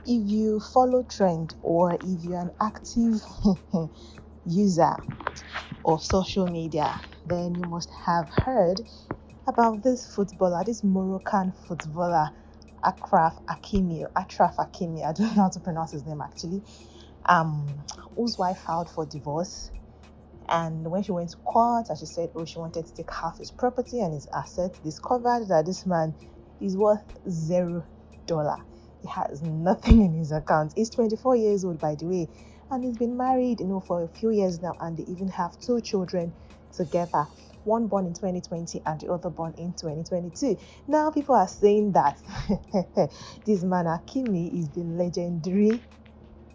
If you follow trend, or if you're an active user of social media, then you must have heard about this footballer, this Moroccan footballer, ACHRAF Hakimi. I don't know how to pronounce his name actually. Whose wife filed for divorce, and when she went to court and she said, she wanted to take half his property and his assets, discovered that this man is worth $0. He has nothing in his account. He's 24 years old, by the way, and he's been married, for a few years now, and they even have 2 children together. One born in 2020 and the other born in 2022. Now people are saying that this man Hakimi is the legendary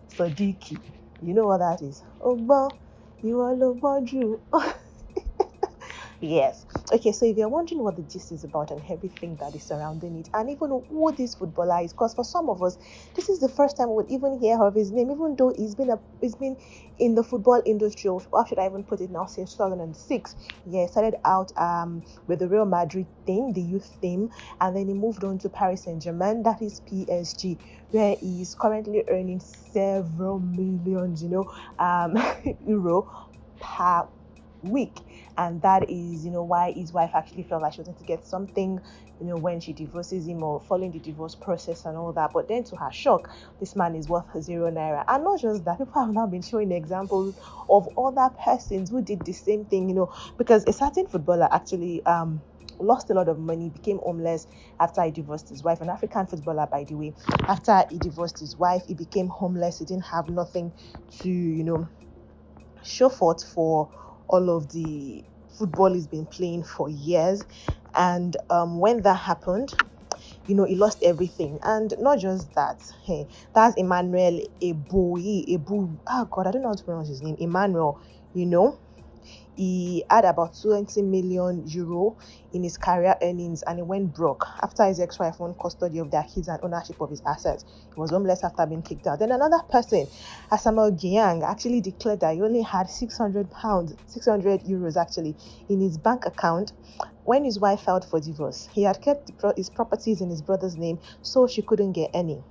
Sadiqi. You know what that is? Ogbo, you all about you. Yes. Okay, so if you're wondering what the gist is about and everything that is surrounding it, and even who this footballer is, because for some of us, this is the first time we would even hear of his name, even though he's been in the football industry, or how should I even put it now, since 2006. Yeah, he started out with the Real Madrid team, the youth team, and then he moved on to Paris Saint-Germain, that is PSG, where he's currently earning several millions, euro per week. And that is why his wife actually felt like she was going to get something when she divorces him, or following the divorce process and all that. But then, to her shock, this man is worth €0. And not just that, people have now been showing examples of other persons who did the same thing, because a certain footballer actually lost a lot of money, became homeless after he divorced his wife. An African footballer, by the way. After he divorced his wife, he became homeless. He didn't have nothing to show forth for all of the football he's been playing for years. And when that happened, he lost everything. And not just that, that's Emmanuel oh God, I don't know how to pronounce his name. Emmanuel, he had about 20 million euro in his career earnings, and he went broke after his ex-wife won custody of their kids and ownership of his assets. He was homeless after being kicked out. Then another person, Asamoah Gyan, actually declared that he only had €600 actually in his bank account when his wife filed for divorce. He had kept his properties in his brother's name, so she couldn't get any.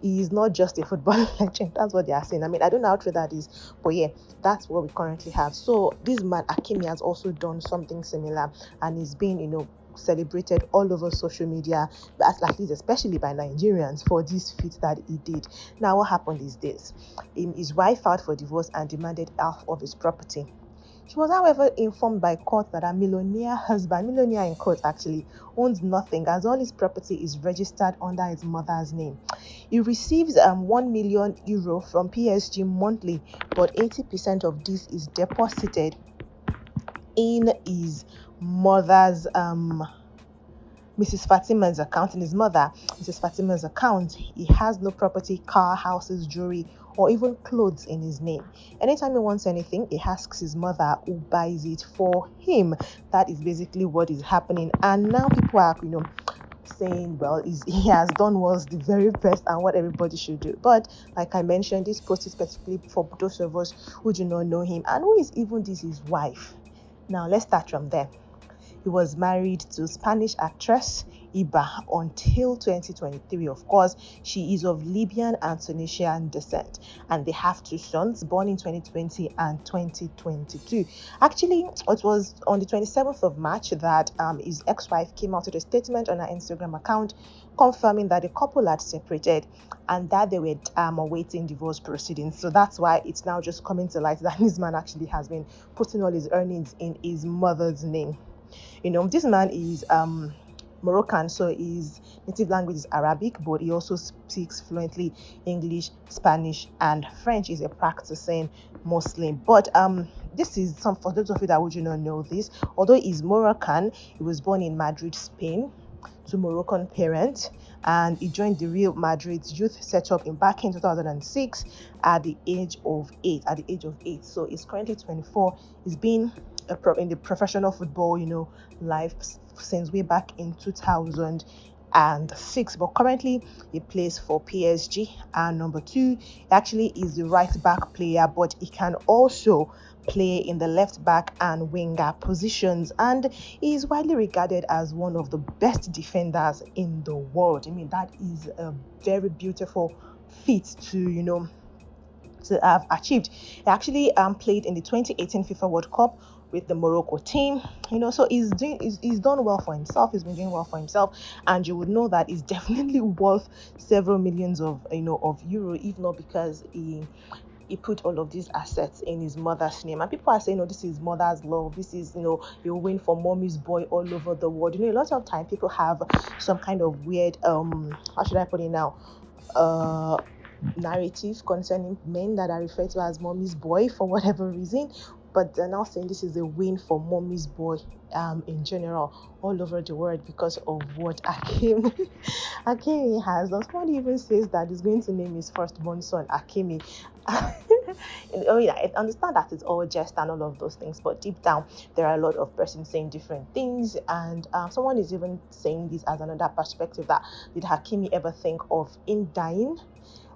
He is not just a football legend. That's what they are saying. I mean, I don't know how true that is, but yeah, that's what we currently have. So this man Hakimi has also done something similar, and he's been celebrated all over social media, at least especially by Nigerians, for this feat that he did. Now what happened is this: his wife filed for divorce and demanded half of his property. She was, however, informed by court that her millionaire in court actually, owns nothing, as all his property is registered under his mother's name. He receives €1 million from PSG monthly, but 80% of this is deposited in his mother's Mrs. Fatima's account. In his mother, Mrs. Fatima's account, he has no property, car, houses, jewelry, or even clothes in his name. Anytime he wants anything, he asks his mother, who buys it for him. That is basically what is happening. And now people are, saying, well, he has done what's the very best and what everybody should do. But like I mentioned, this post is specifically for those of us who do not know him. And who is even his wife? Now let's start from there. He was married to Spanish actress Iba until 2023. Of course, she is of Libyan and Tunisian descent, and they have 2 sons born in 2020 and 2022. Actually, it was on the 27th of March that his ex-wife came out with a statement on her Instagram account confirming that the couple had separated and that they were awaiting divorce proceedings. So that's why it's now just coming to light that this man actually has been putting all his earnings in his mother's name. This man is Moroccan, so his native language is Arabic, but he also speaks fluently English, Spanish, and French. He's a practicing Muslim. But this is for those of you that would not know this. Although he's Moroccan, he was born in Madrid, Spain, to Moroccan parents, and he joined the Real Madrid's youth setup back in 2006 at the age of 8. So he's currently 24. He's been in the professional football, life since way back in 2006. But currently he plays for PSG. And number 2, he actually is the right back player, but he can also play in the left back and winger positions, and he is widely regarded as one of the best defenders in the world. I mean, that is a very beautiful feat to to have achieved. He actually played in the 2018 FIFA World Cup with the Morocco team. So he's done well for himself. He's been doing well for himself, and you would know that he's definitely worth several millions of of euro, if not because he put all of these assets in his mother's name. And people are saying, this is mother's love. This is, you win for mommy's boy all over the world. A lot of time people have some kind of weird, how should I put it now? Narrative concerning men that are referred to as mommy's boy for whatever reason. But they're now saying this is a win for mommy's boy in general all over the world because of what Hakimi has done. Somebody even says that he's going to name his firstborn son Hakimi. I understand that it's all jest and all of those things, but deep down there are a lot of persons saying different things, and someone is even saying this as another perspective, that did Hakimi ever think of him dying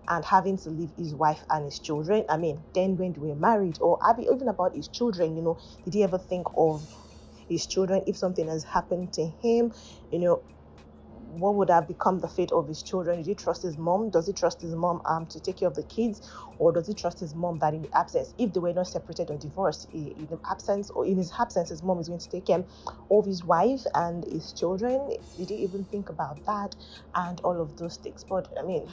and having to leave his wife and his children? I mean, then when they were married, or even about his children, did he ever think of his children if something has happened to him? What would have become the fate of his children? Did he trust his mom? Does he trust his mom to take care of the kids? Or does he trust his mom that in the absence, if they were not separated or divorced, in his absence, his mom is going to take care of his wife and his children? Did he even think about that and all of those things? But I mean,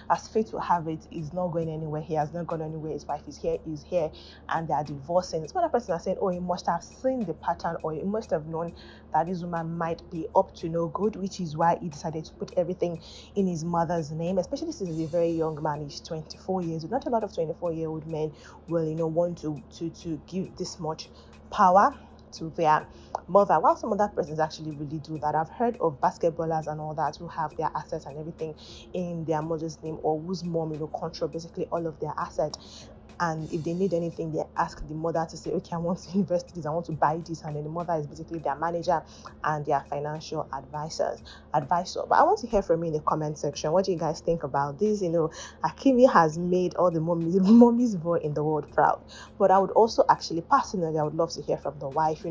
as fate will have it, he's not going anywhere. He has not gone anywhere. His wife is here, and they are divorcing. Some other person are saying, he must have seen the pattern, or he must have known that this woman might be up to no good, which is why he decided to put everything in his mother's name, especially since he's a very young man. He's 24 years old. Not a lot of 24-year-old men will want to give this much power to their mother, while some other persons actually really do that. I've heard of basketballers and all that who have their assets and everything in their mother's name, or whose mom control basically all of their assets. And if they need anything, they ask the mother to say, okay, I want to invest this, I want to buy this, and then the mother is basically their manager and their financial advisor. But I want to hear from you in the comment section. What do you guys think about this? Hakimi has made all the mommy's boy in the world proud. But I would also actually, personally, I would love to hear from the wife.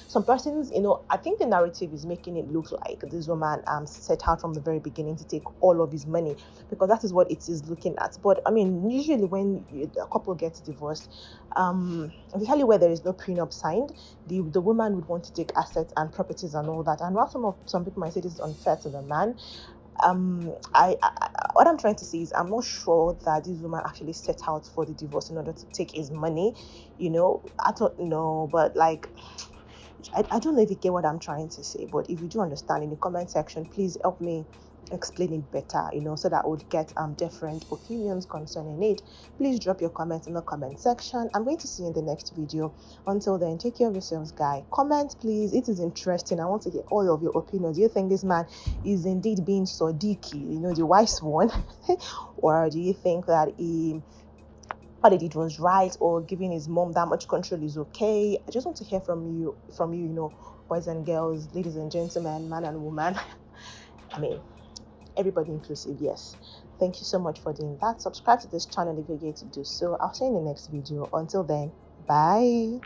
Some persons, I think the narrative is making it look like this woman set out from the very beginning to take all of his money, because that is what it is looking at. But I mean, usually when a couple gets divorced, especially where there is no prenup signed, the woman would want to take assets and properties and all that. And while some people might say this is unfair to the man, what I'm trying to say is, I'm not sure that this woman actually set out for the divorce in order to take his money. I don't know, but like, I don't know if you get what I'm trying to say. But if you do understand, in the comment section, please help me explain it better, so that I would get different opinions concerning it. Please drop your comments in the comment section. I'm going to see you in the next video. Until then, take care of yourselves, guys. Comment, please. It is interesting. I want to hear all of your opinions. Do you think this man is indeed being Sodiki, the wise one? Or do you think that what he did was right, or giving his mom that much control is okay? I just want to hear from you, boys and girls, ladies and gentlemen, man and woman. I mean, everybody inclusive. Yes. Thank you so much for doing that. Subscribe to this channel if you're going to do so. I'll see you in the next video. Until then, bye.